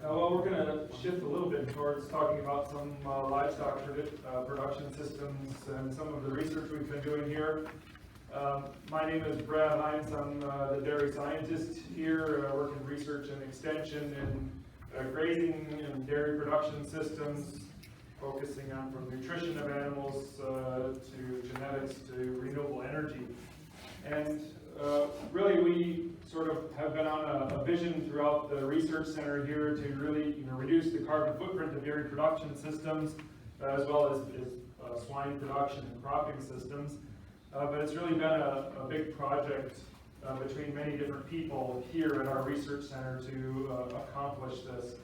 Well, we're going to shift a little bit towards talking about some livestock production systems and some of the research we've been doing here. My name is Brad Heins. I'm the dairy scientist here, working research and extension in grazing and dairy production systems, focusing on from nutrition of animals to genetics to renewable energy. And really, we sort of have been on a vision throughout the research center here to really reduce the carbon footprint of dairy production systems, as well as swine production and cropping systems. But it's really been a big project between many different people here at our research center to accomplish this.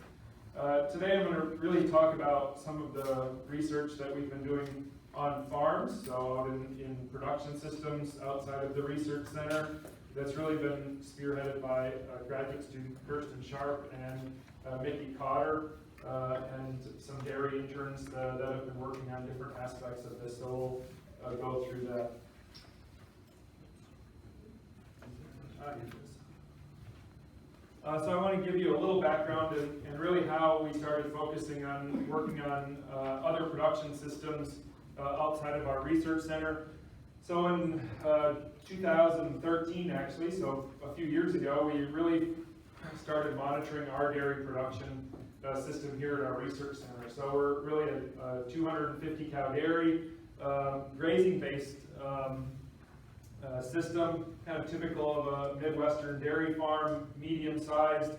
Today I'm going to really talk about some of the research that we've been doing on farms, so out in production systems outside of the research center. That's really been spearheaded by graduate student Kirsten Sharp and Mickey Cotter and some dairy interns that have been working on different aspects of this, so we'll go through that. So I want to give you a little background and really how we started focusing on working on other production systems outside of our research center. So in 2013, actually, so a few years ago, we really started monitoring our dairy production system here at our research center. So we're really a 250 cow dairy, grazing-based system, kind of typical of a Midwestern dairy farm, medium-sized,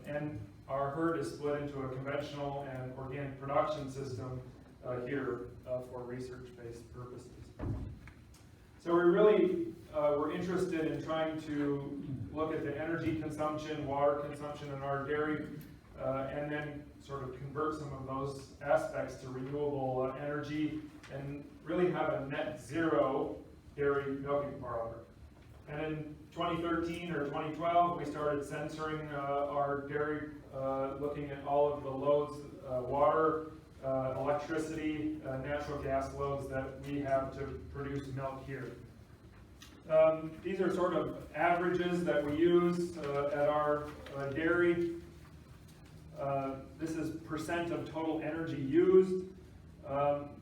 and our herd is split into a conventional and organic production system here for research-based purposes. So we really were interested in trying to look at the energy consumption, water consumption in our dairy, and then sort of convert some of those aspects to renewable energy and really have a net zero dairy milking parlor. And in 2013 or 2012, we started censoring our dairy, looking at all of the loads, water, electricity, natural gas loads that we have to produce milk here. These are sort of averages that we use at our dairy. This is percent of total energy used.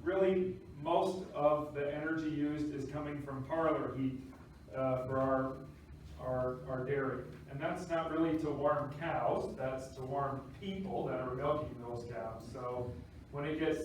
Really, most of the energy used is coming from parlor heat for our dairy. And that's not really to warm cows, that's to warm people that are milking those cows. So when it gets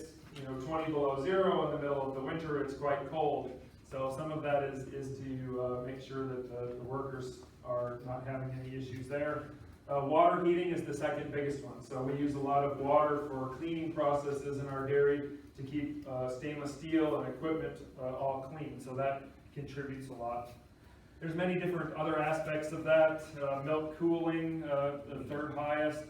20 below zero in the middle of the winter, it's quite cold. So some of that is to make sure that the workers are not having any issues there. Water heating is the second biggest one. So we use a lot of water for cleaning processes in our dairy to keep stainless steel and equipment all clean. So that contributes a lot. There's many different other aspects of that. Milk cooling, the third highest.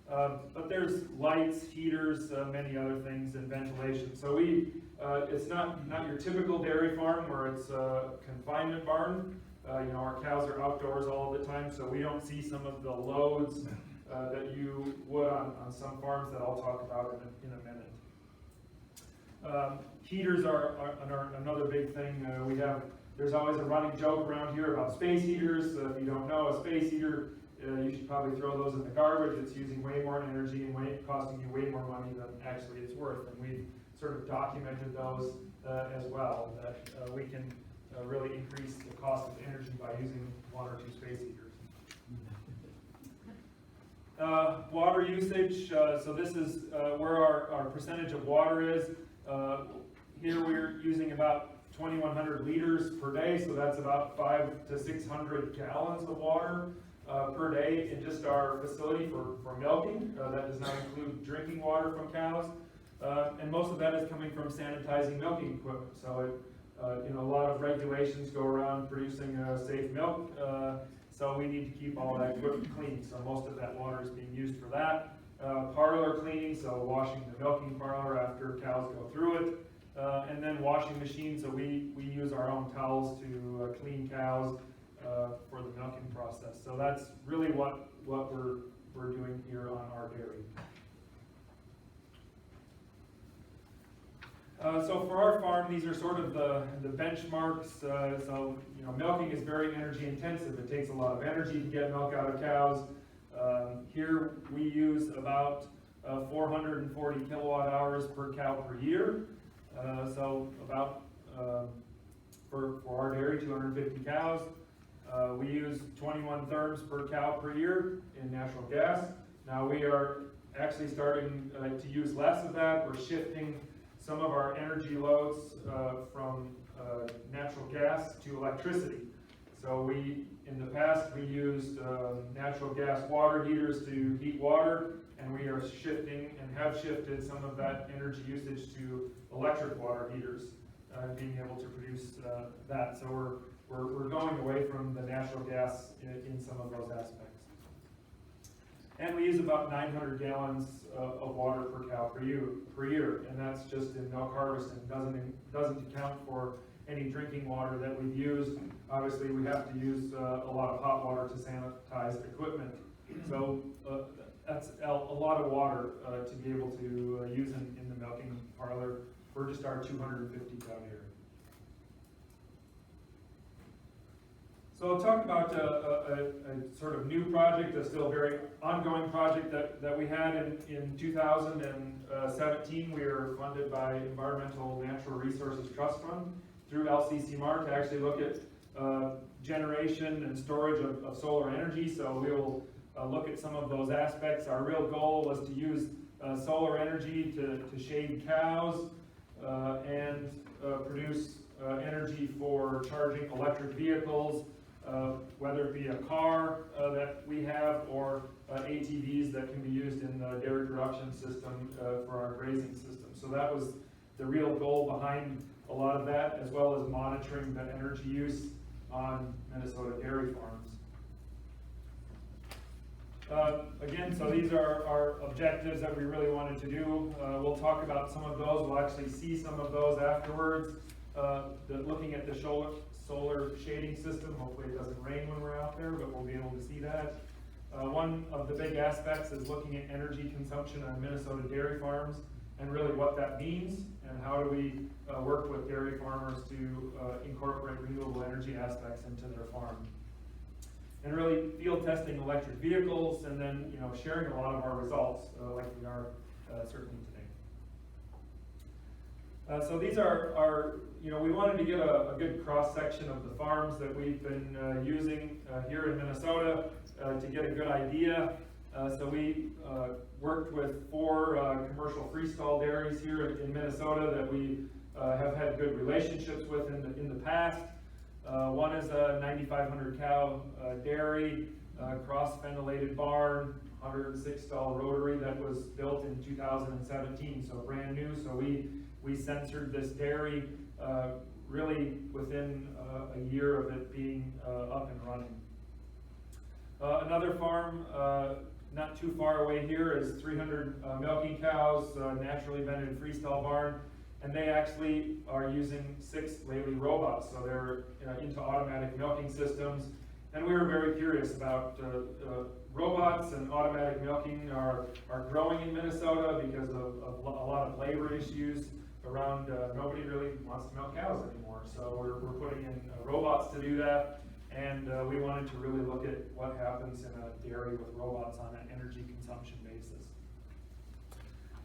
But there's lights, heaters, many other things, and ventilation. So it's not your typical dairy farm where it's a confinement barn. Our cows are outdoors all the time, so we don't see some of the loads that you would on some farms that I'll talk about in a minute. Heaters are another big thing. There's always a running joke around here about space heaters. If you don't know, a space heater, you should probably throw those in the garbage. It's using way more energy and costing you way more money than actually it's worth. And we've sort of documented those as well, that we can really increase the cost of energy by using one or two space heaters. Water usage, so this is where our percentage of water is. Here we're using about 2,100 liters per day, so that's about 500 to 600 gallons of water per day in just our facility for milking. That does not include drinking water from cows. And most of that is coming from sanitizing milking equipment. So a lot of regulations go around producing safe milk, so we need to keep all that equipment clean. So most of that water is being used for that. Parlor cleaning, so washing the milking parlor after cows go through it. And then washing machines, so we use our own towels to clean cows for the milking process. So that's really what we're doing here on our dairy. So for our farm, these are sort of the benchmarks. So milking is very energy intensive. It takes a lot of energy to get milk out of cows. Here we use about 440 kilowatt hours per cow per year. So about, for our dairy, 250 cows. We use 21 therms per cow per year in natural gas. Now we are actually starting to use less of that. We're shifting some of our energy loads from natural gas to electricity. So in the past, we used natural gas water heaters to heat water, and we are shifting and have shifted some of that energy usage to electric water heaters, being able to produce that. So we're going away from the natural gas in some of those aspects. And we use about 900 gallons of water per cow per year, and that's just in milk harvesting. Doesn't account for any drinking water that we've used. Obviously, we have to use a lot of hot water to sanitize equipment. So that's a lot of water to be able to use in the milking parlor for just our 250 cow dairy. So I'll talk about a sort of new project, a still very ongoing project that we had in 2017. We were funded by Environmental Natural Resources Trust Fund through LCCMAR to actually look at generation and storage of solar energy. So we'll look at some of those aspects. Our real goal was to use solar energy to shade cows and produce energy for charging electric vehicles, whether it be a car that we have or ATVs that can be used in the dairy production system for our grazing system. So that was the real goal behind a lot of that, as well as monitoring the energy use on Minnesota dairy farms. Again, so these are our objectives that we really wanted to do. We'll talk about some of those. We'll actually see some of those afterwards. Looking at the solar shading system. Hopefully it doesn't rain when we're out there, but we'll be able to see that. One of the big aspects is looking at energy consumption on Minnesota dairy farms and really what that means and how do we work with dairy farmers to incorporate renewable energy aspects into their farm. And really field testing electric vehicles and then sharing a lot of our results like we are certainly today. So these are we wanted to get a good cross-section of the farms that we've been using here in Minnesota to get a good idea. So we worked with 4 commercial freestall dairies here in Minnesota that we have had good relationships with in the past. One is a 9,500 cow dairy, cross-ventilated barn, 106 stall rotary that was built in 2017, so brand new. So we censored this dairy really within a year of it being up and running. Another farm not too far away here is 300 milking cows, naturally vented freestall barn, and they actually are using 6 Lely robots, so they're into automatic milking systems. And we were very curious about robots and automatic milking are growing in Minnesota because of a lot of labor issues around. Nobody really wants to milk cows anymore, so we're putting in robots to do that. And we wanted to really look at what happens in a dairy with robots on an energy consumption basis.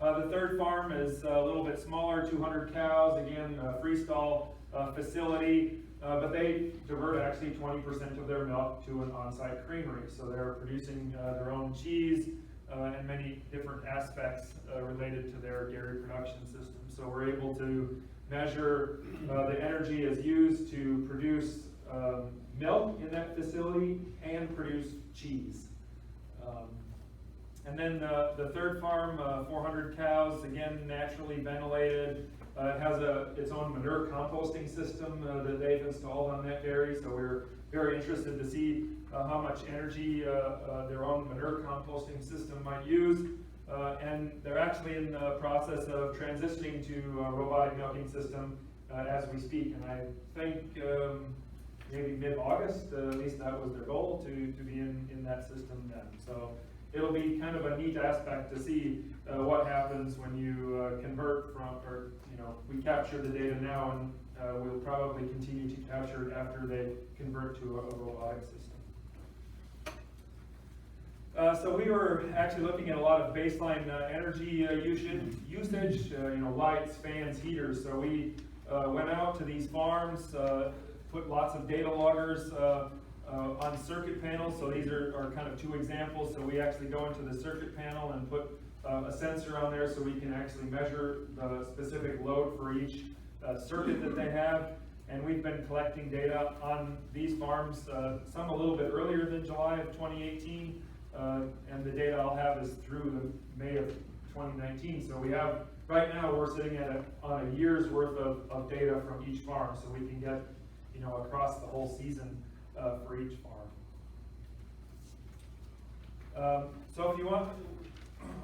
The third farm is a little bit smaller, 200 cows, again, a freestall facility, but they divert actually 20% of their milk to an on-site creamery. So they're producing their own cheese and many different aspects related to their dairy production system. So we're able to measure the energy is used to produce milk in that facility and produce cheese. And then the third farm, 400 cows, again naturally ventilated. It has its own manure composting system that they've installed on that dairy, so we're very interested to see how much energy their own manure composting system might use. And they're actually in the process of transitioning to a robotic milking system as we speak, and I think maybe mid-August, at least that was their goal, to be in that system then. So it'll be kind of a neat aspect to see what happens when you convert from, or we capture the data now, and we'll probably continue to capture it after they convert to a robotic system. So we were actually looking at a lot of baseline energy usage, lights, fans, heaters. So we went out to these farms, put lots of data loggers on circuit panels. So these are kind of two examples. So we actually go into the circuit panel and put a sensor on there so we can actually measure the specific load for each circuit that they have. And we've been collecting data on these farms, some a little bit earlier than July of 2018. And the data I'll have is through the May of 2019. So we have, right now we're sitting at on a year's worth of data from each farm, so we can get, across the whole season for each farm. So if you want,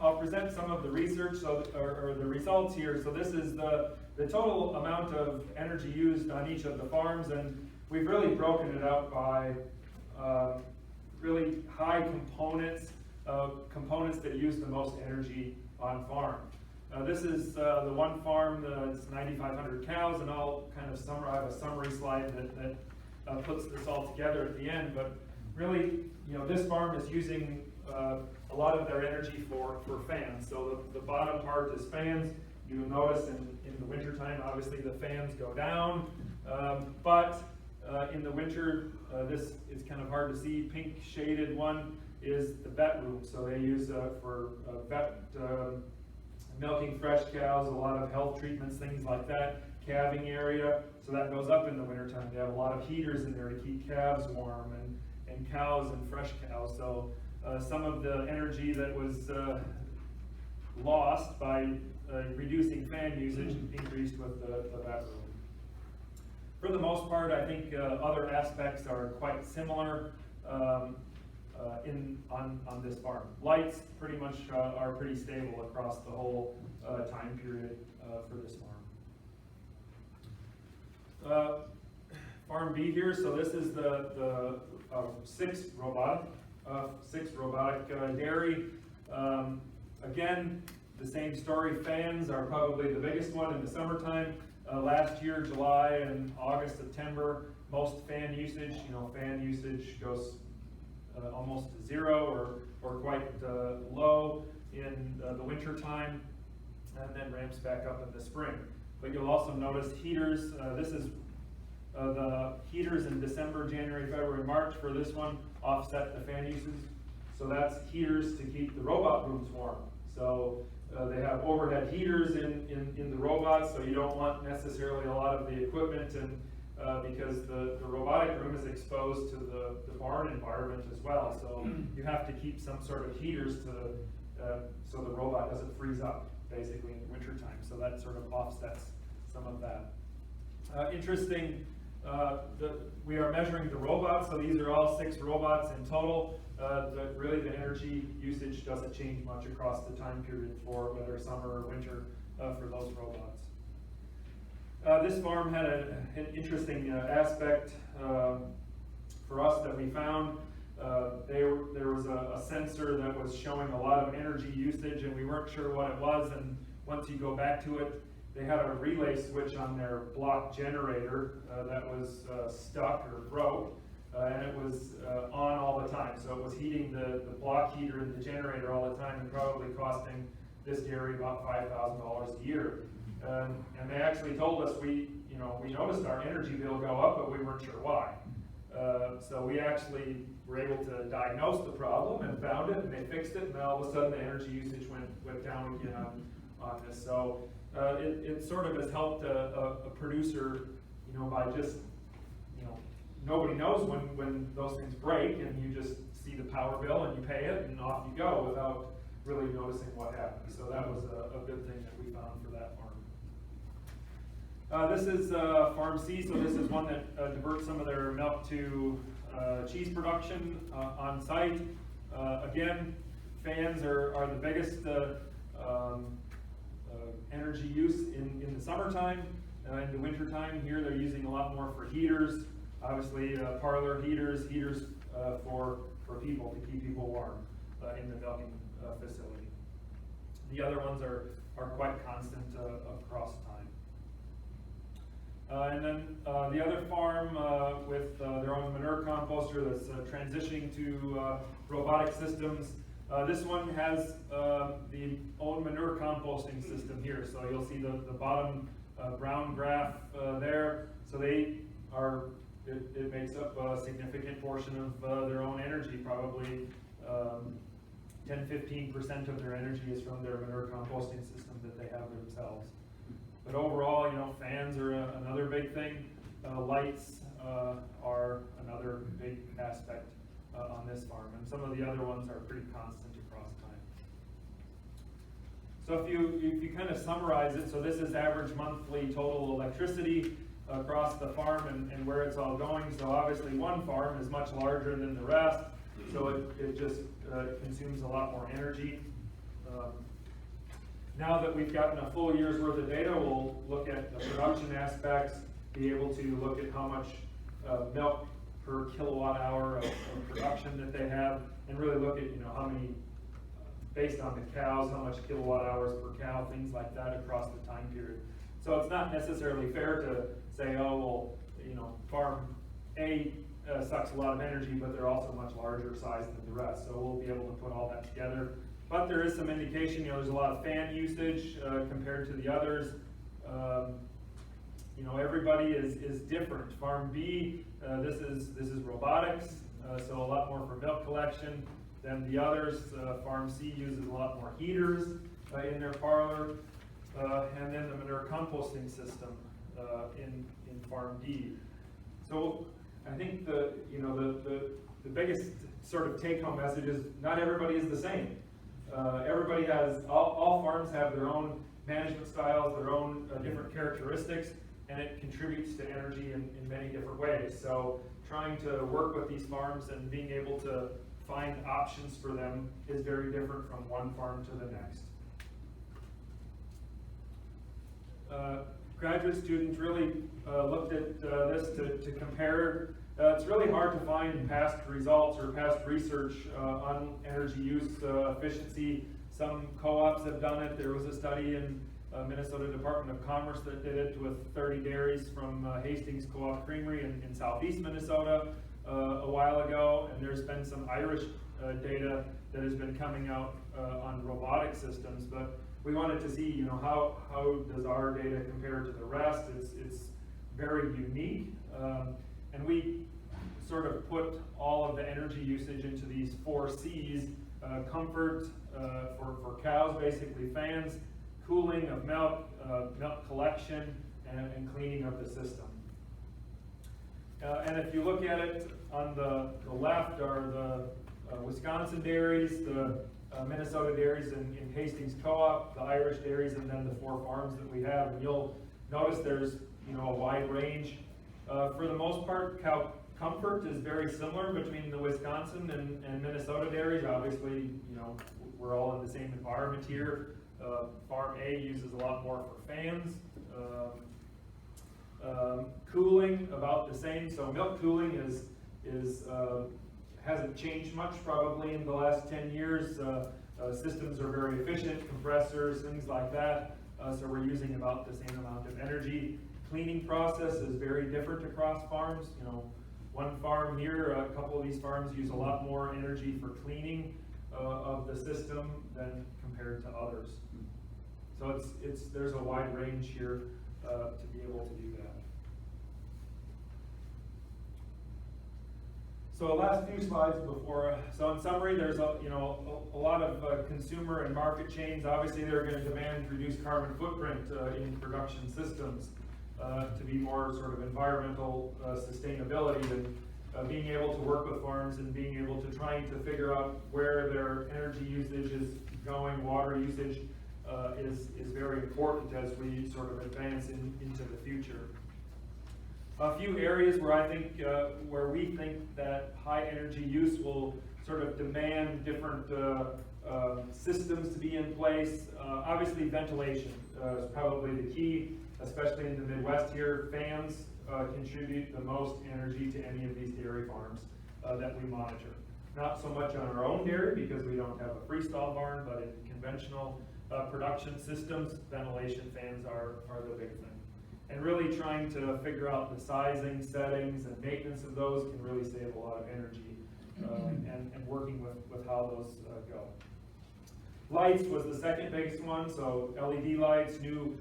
I'll present some of the research or the results here. So this is the total amount of energy used on each of the farms, and we've really broken it up by really high components that use the most energy on farm. This is the one farm that's 9,500 cows, and I'll kind of I have a summary slide that puts this all together at the end. But really, this farm is using a lot of their energy for fans. So the bottom part is fans. You'll notice in the wintertime, obviously the fans go down, but in the winter, this is kind of hard to see. Pink shaded one is the vet room. So they use for vet milking fresh cows, a lot of health treatments, things like that, calving area. So that goes up in the wintertime. They have a lot of heaters in there to keep calves warm and cows and fresh cows. So some of the energy that was lost by reducing fan usage increased with the vet room. For the most part, I think other aspects are quite similar on this farm. Lights pretty much are pretty stable across the whole time period for this farm. Farm B here, so this is the sixth robotic dairy. Again, the same story. Fans are probably the biggest one in the summertime. Last year, July and August, September, most fan usage, fan usage goes almost to zero or quite low in the winter time, and then ramps back up in the spring. But you'll also notice heaters. This is the heaters in December, January, February, March for this one offset the fan usage. So that's heaters to keep the robot rooms warm. So they have overhead heaters in the robots, so you don't want necessarily a lot of the equipment, and because the robotic room is exposed to the barn environment as well. So you have to keep some sort of heaters so the robot doesn't freeze up basically in the wintertime. So that sort of offsets some of that. Interesting, we are measuring the robots, so these are all 6 robots in total. Really the energy usage doesn't change much across the time period for whether summer or winter for those robots. This farm had an interesting aspect for us that we found. There was a sensor that was showing a lot of energy usage, and we weren't sure what it was. And once you go back to it, they had a relay switch on their block generator that was stuck or broke, and it was on all the time. So it was heating the block heater in the generator all the time, and probably costing this dairy about $5,000 a year. And they actually told us we noticed our energy bill go up, but we weren't sure why. So we actually were able to diagnose the problem and found it, and they fixed it, and then all of a sudden the energy usage went down again on this. So it sort of has helped a producer, by just, nobody knows when those things break, and you just see the power bill and you pay it, and off you go without really noticing what happened. So that was a good thing that we found for that farm. This is Farm C, so this is one that diverts some of their milk to cheese production on site. Again, fans are the biggest energy use in the summertime. In the wintertime here, they're using a lot more for heaters. Obviously, parlor heaters for people, to keep people warm in the milking facility. The other ones are quite constant across time. And then the other farm with their own manure composter that's transitioning to robotic systems. This one has the own manure composting system here. So you'll see the bottom brown graph there. So they are, it makes up a significant portion of their own energy, probably 10-15% of their energy is from their manure composting system that they have themselves. But overall, you know, fans are another big thing. Lights are another big aspect on this farm, and some of the other ones are pretty constant across time. So if you kind of summarize it, so this is average monthly total electricity across the farm and where it's all going. So obviously one farm is much larger than the rest, so it just consumes a lot more energy. Now that we've gotten a full year's worth of data, we'll look at the production aspects, be able to look at how much milk per kilowatt hour of production that they have, and really look at, you know, how many, based on the cows, how much kilowatt hours per cow, things like that across the time period. So it's not necessarily fair to say, oh, well, you know, farm A sucks a lot of energy, but they're also much larger size than the rest. So we'll be able to put all that together. But there is some indication, you know, there's a lot of fan usage compared to the others. You know, everybody is different. Farm B, this is robotics, so a lot more for milk collection than the others. Farm C uses a lot more heaters in their parlor, and then the manure composting system in Farm D. So I think the biggest sort of take-home message is not everybody is the same. Everybody has, all farms have their own management styles, their own different characteristics, and it contributes to energy in many different ways. So trying to work with these farms and being able to find options for them is very different from one farm to the next. Graduate students really looked at this to compare. It's really hard to find past results or past research on energy use efficiency. Some co-ops have done it. There was a study in Minnesota Department of Commerce that did it with 30 dairies from Hastings Co-op Creamery in southeast Minnesota a while ago, and there's been some Irish data that has been coming out on robotic systems. But we wanted to see, you know, how does our data compare to the rest? It's very unique, and we sort of put all of the energy usage into these 4 C's: comfort for cows, basically fans, cooling of milk, milk collection, and cleaning of the system. And if you look at it, on the left are the Wisconsin dairies, the Minnesota dairies in Hastings Co-op, the Irish dairies, and then the 4 farms that we have. And you'll notice there's, you know, a wide range. For the most part, cow comfort is very similar between the Wisconsin and Minnesota dairies. Obviously, you know, we're all in the same environment here. Farm A uses a lot more for fans. Cooling, about the same. So milk cooling hasn't changed much probably in the last 10 years. Systems are very efficient, compressors, things like that. So we're using about the same amount of energy. Cleaning process is very different across farms. You know, one farm here, a couple of these farms use a lot more energy for cleaning of the system than compared to others. So there's a wide range here to be able to do that. So last few slides before. So in summary, there's a lot of consumer and market chains. Obviously, they're going to demand reduced carbon footprint in production systems to be more sort of environmental sustainability, and being able to work with farms and being able to trying to figure out where their energy usage is going, water usage is very important as we sort of advance into the future. A few areas where I think, where we think that high energy use will sort of demand different systems to be in place. Obviously, ventilation is probably the key, especially in the Midwest here. Fans contribute the most energy to any of these dairy farms that we monitor. Not so much on our own dairy because we don't have a freestall barn, but in conventional production systems, ventilation fans are the big thing. And really trying to figure out the sizing, settings, and maintenance of those can really save a lot of energy. and working with how those go. Lights was the second biggest one, so LED lights, new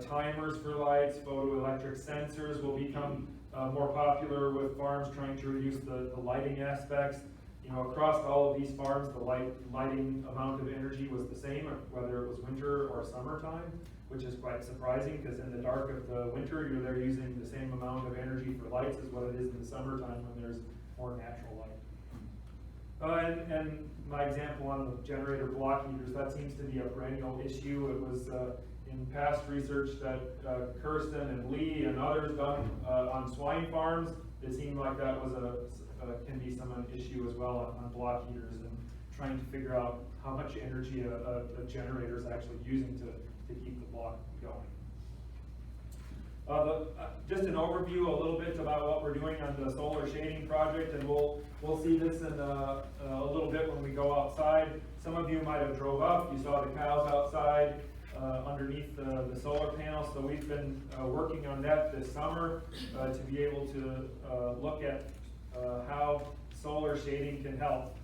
timers for lights, photoelectric sensors will become more popular with farms trying to reduce the lighting aspects. You know, across all of these farms, the lighting amount of energy was the same, whether it was winter or summertime, which is quite surprising because in the dark of the winter, they're using the same amount of energy for lights as what it is in the summertime when there's more natural light. And my example on the generator block heaters, that seems to be a perennial issue. It was in past research that Kirsten and Lee and others done on swine farms. It seemed like that was can be an issue as well on block heaters, and trying to figure out how much energy a generator is actually using to keep the block going. Just an overview a little bit about what we're doing on the solar shading project, and we'll see this in a little bit when we go outside. Some of you might have drove up, you saw the cows outside underneath the solar panels, so we've been working on that this summer to be able to look at how solar shading can help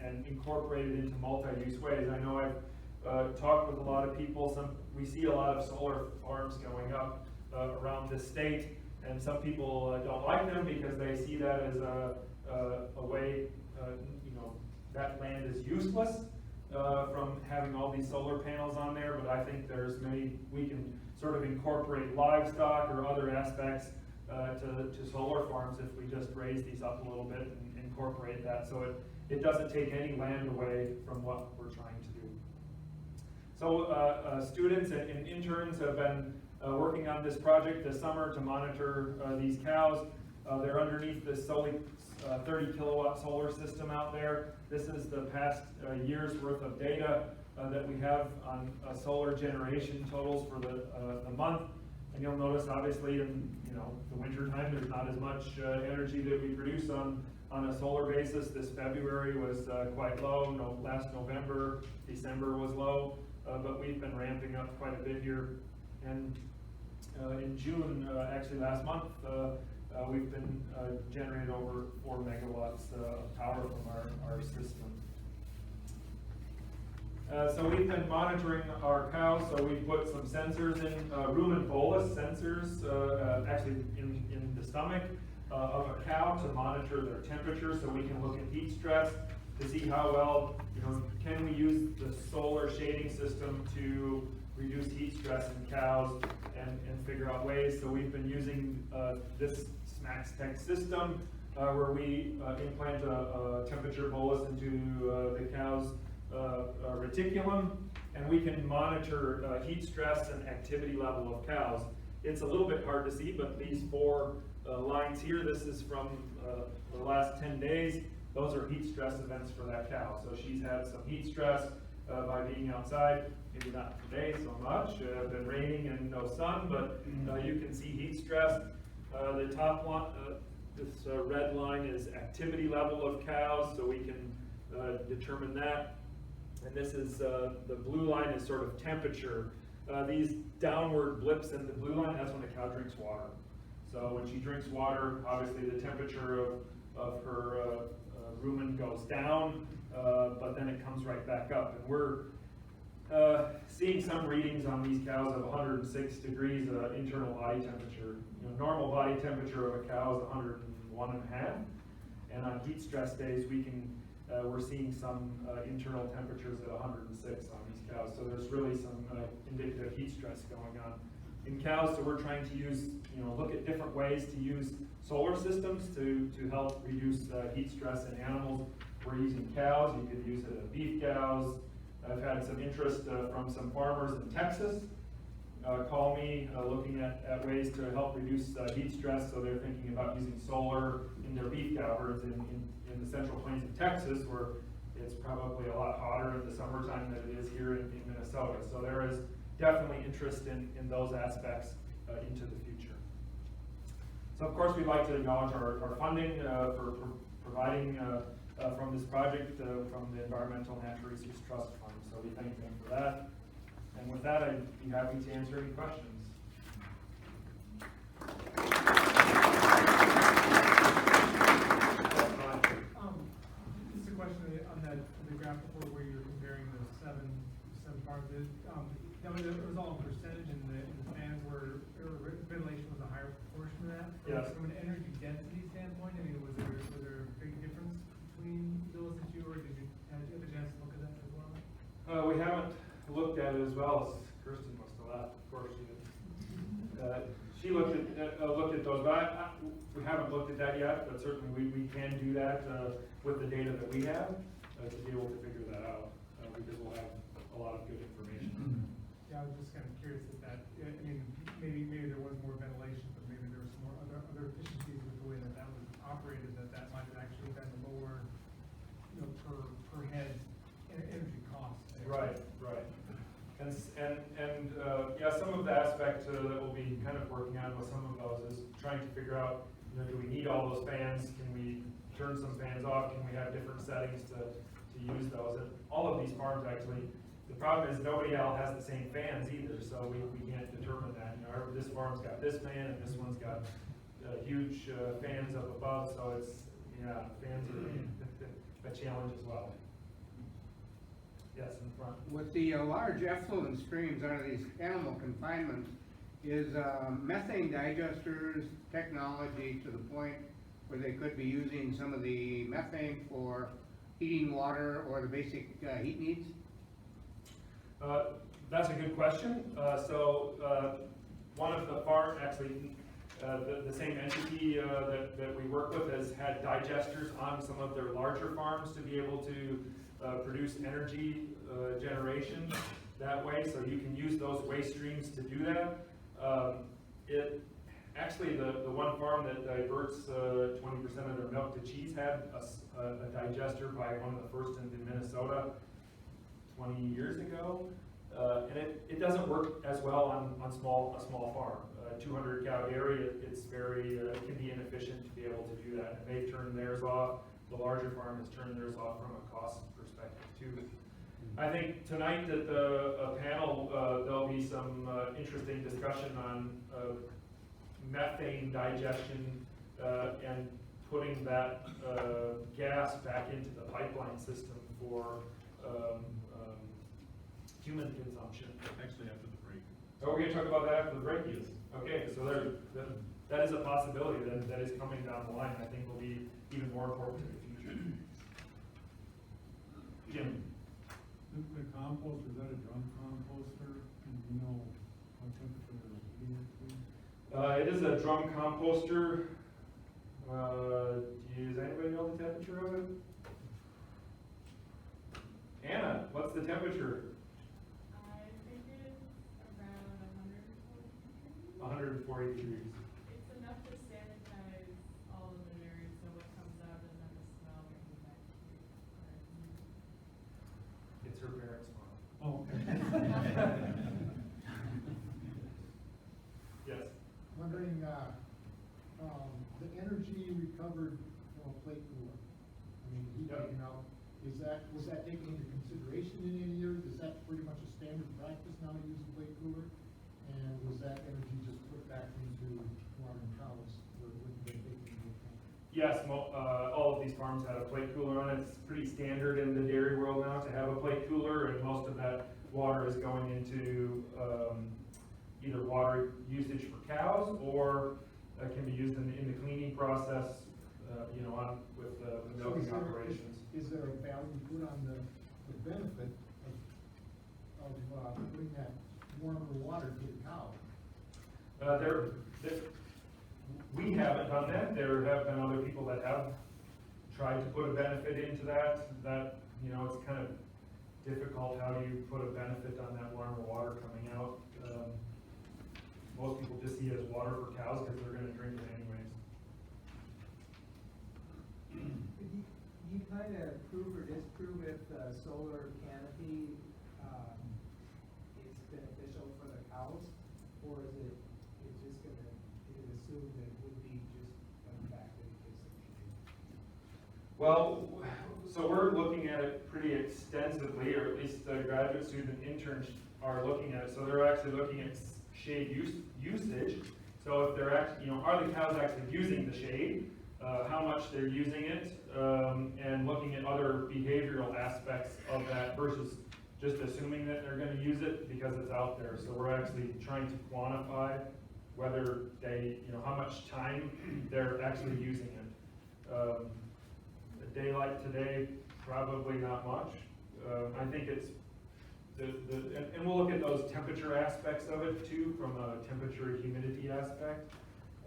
and incorporate it into multi-use ways. I know I've talked with a lot of people. We see a lot of solar farms going up around the state, and some people don't like them because they see that as a way, that land is useless from having all these solar panels on there. But I think we can sort of incorporate livestock or other aspects to solar farms if we just raise these up a little bit and incorporate that, so it doesn't take any land away from what we're trying to do. So students and interns have been working on this project this summer to monitor these cows. They're underneath this 30 kilowatt solar system out there. This is the past year's worth of data that we have on solar generation totals for the month. And you'll notice, obviously, in the winter time, there's not as much energy that we produce on a solar basis. This February was quite low. Last November, December was low, but we've been ramping up quite a bit here. And in June, actually last month, we've been generating over 4 megawatts of power from our system. So we've been monitoring our cows, so we put some sensors in, rumen bolus sensors, actually in the stomach of a cow to monitor their temperature, so we can look at heat stress to see how well, can we use the solar shading system to reduce heat stress in cows and figure out ways. So we've been using this SmaxTech system where we implant a temperature bolus into the cow's reticulum, and we can monitor heat stress and activity level of cows. It's a little bit hard to see, but these 4 lines here, this is from the last 10 days. Those are heat stress events for that cow. So she's had some heat stress by being outside. Maybe not today so much. It's been raining and no sun, but you can see heat stress. The top one, this red line is activity level of cows, so we can determine that. And this is the blue line is sort of temperature. These downward blips in the blue line, that's when a cow drinks water. So when she drinks water, obviously the temperature of her rumen goes down, but then it comes right back up. And we're seeing some readings on these cows of 106 degrees internal body temperature. Normal body temperature of a cow is 101.5, and on heat stress days we're seeing some internal temperatures at 106 on these cows. So there's really some indicative heat stress going on in cows. So we're trying to look at different ways to use solar systems to help reduce heat stress in animals. We're using cows. You could use it in beef cows. I've had some interest from some farmers in Texas call me looking at ways to help reduce heat stress. So they're thinking about using solar in their beef cow herds in the Central Plains of Texas, where it's probably a lot hotter in the summertime than it is here in Minnesota. So there is definitely interest in those aspects into the future. So of course we'd like to acknowledge our funding for providing from this project from the Environmental Natural Resource Trust Fund. So we thank them for that. And with that, I'd be happy to answer any questions. farms is, it was all in percentage, and the fans were, ventilation was a higher proportion of that. Yes. From an energy density standpoint, I mean, was there a big difference between those two, or did you have a chance to look at that as well? We haven't looked at it as well as Kirsten must have left, of course she did. She looked at those, but we haven't looked at that yet, but certainly we can do that with the data that we have to be able to figure that out, because we'll have a lot of good information. Yeah, I was just kind of curious I mean, maybe there was more ventilation, but maybe there was some more other efficiencies with the way that was operated, that might have actually been lower, per head energy cost. Right. And yeah, some of the aspect that we'll be kind of working on with some of those is trying to figure out, do we need all those fans? Can we turn some fans off? Can we have different settings to use those? And all of these farms actually, the problem is nobody else has the same fans either, so we can't determine that. This farm's got this fan and this one's got huge fans up above, so it's, fans are a challenge as well. Yes, in front. With the large effluent streams out of these animal confinements, is methane digesters technology to the point where they could be using some of the methane for heating water or the basic heat needs? That's a good question. One of the farm, actually, the same entity that we work with has had digesters on some of their larger farms to be able to produce energy generation that way, so you can use those waste streams to do that. Actually, the one farm that diverts 20% of their milk to cheese had a digester by one of the first in Minnesota 20 years ago, and it doesn't work as well on a small farm. 200 cow area, it's very can be inefficient to be able to do that, and they've turned theirs off. The larger farm has turned theirs off from a cost perspective too. I think tonight at the panel there'll be some interesting discussion on methane digestion and putting that gas back into the pipeline system for human consumption. Actually, after the break. Oh, we're going to talk about that after the break? Yes. Okay, so that is a possibility that is coming down the line. I think will be even more important in the future. Jim. The compost, is that a drum composter? And do you know what temperature it is heating it to? It is a drum composter. Does anybody know the temperature of it? Anna, what's the temperature? I think it's around 140 degrees. It's enough to sanitize all of the nerds, so what comes out doesn't have to smell or any bacteria. It's her parents' mom. Oh, okay. Yes. Wondering, the energy recovered from a plate cooler, I mean, heat Yep. taken out, was that taken into consideration in any years? Is that pretty much a standard practice now to use a plate cooler? And was that energy just put back into warming cows, or would they take it into account? Yes, all of these farms have a plate cooler on it. It's pretty standard in the dairy world now to have a plate cooler, and most of that water is going into either water usage for cows or can be used in the cleaning process, with the milking operations. Is there a value put on the benefit of putting that warmer water to the cow? We haven't done that. There have been other people that have tried to put a benefit into that. It's kind of difficult. How do you put a benefit on that warmer water coming out? Most people just see it as water for cows because they're going to drink it anyways. Do you kind of prove or disprove if solar canopy is beneficial for the cows, or is it just going to assume that it would be just the fact that it gives them shade? Well, so we're looking at it pretty extensively, or at least the graduate student interns are looking at it. So they're actually looking at shade usage. So if they're actually, are the cows actually using the shade? How much they're using it, and looking at other behavioral aspects of that versus just assuming that they're gonna use it because it's out there. So we're actually trying to quantify whether they, you know, how much time they're actually using it. A day like today, probably not much. I think it's, and we'll look at those temperature aspects of it too, from a temperature humidity aspect.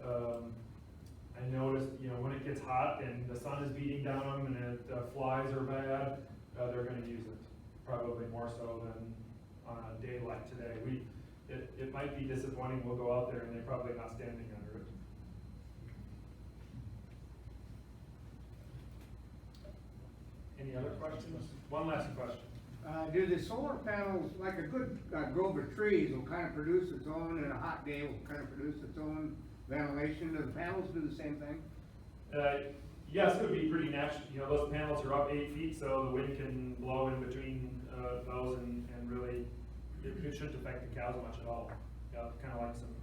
I noticed, you know, when it gets hot and the sun is beating down them and flies are bad, they're gonna use it, probably more so than on a day like today. It might be disappointing, we'll go out there and they're probably not standing under it. Any other questions? One last question. Do the solar panels, like a good grove of trees will kind of produce its own, and a hot day will kind of produce its own ventilation? Do the panels do the same thing? Yes, it would be pretty natural. You know, those panels are up 8 feet, so the wind can blow in between those, and really, it shouldn't affect the cows much at all. Yeah, kind of like some